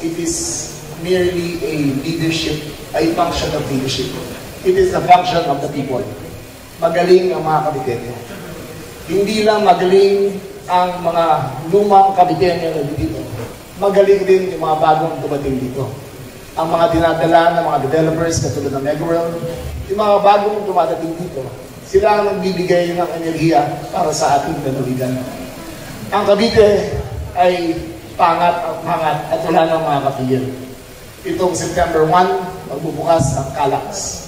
it is merely a function of leadership. It is the function of the people. Magaling ang mga Caviteño. Hindi lang magaling ang mga lumang Caviteño na dito. Magaling din yung mga bagong dumating dito. Ang mga dinadala ng mga developers katulad ng Megaworld, yung mga bagong dumadating dito, sila ang nagbibigay ng enerhiya para sa ating lalawigan. Ang Cavite ay pangat at wala ng mga kapigil. Itong September 1, magbubukas ang Calax.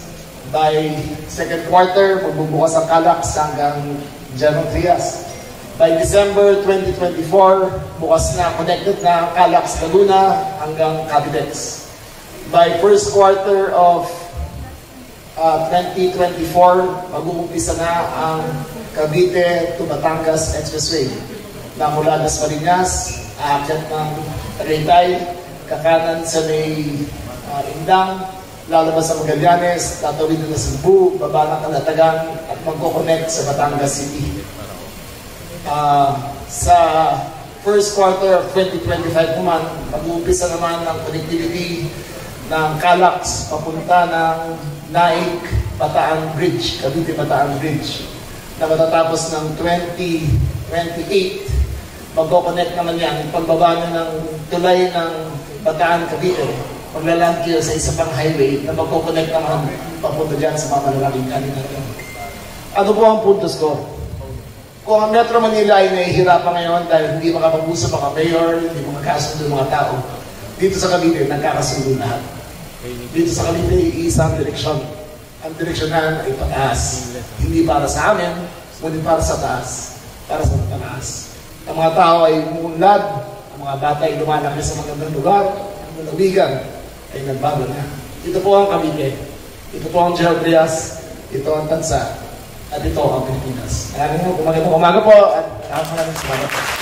By second quarter, magbubukas ang Calax hanggang January Trias. By December 2024, bukas na, connected na ang Calax Laguna hanggang Cavitex. By first quarter of 2024, mag-uumpisa na ang Cavite to Batangas Expressway. Na mula Dasmariñas, aakyat ng Tagaytay, kakanan sa may Indang, lalabas sa Magallanes, tatawid na sa Cebu, baba ng Calatagan, at magkoconnect sa Batangas City. Sa first quarter of 2025 naman, mag-uumpisa naman ang connectivity ng Calax papunta ng Naik Bataan Bridge, Cavite Bataan Bridge, na matatapos ng 2028. Magkoconnect naman yan, pagbaba nyo ng tulay ng Bataan Cavite, maglaland kayo sa isa pang highway na magkoconnect naman papunta dyan sa mga malalaking kanina. Ano po ang puntos ko? Kung ang Metro Manila ay nahihirapan ngayon dahil hindi makapag-usap mga mayor, hindi makakasundo mga tao, dito sa Cavite, nagkakasundo lahat. Dito sa Cavite, isang direksyon. Ang direksyonan ay pataas. Hindi para sa amin, ngunit para sa taas. Para sa pataas. Ang mga tao ay umunlad, ang mga bata ay lumalaki sa magandang lugar, ang lalawigan ay nagbago na. Ito po ang Cavite. Ito po ang Gerald Trias. Ito ang Tansa. At ito ang Pilipinas. Maraming umaga po at maraming salamat po.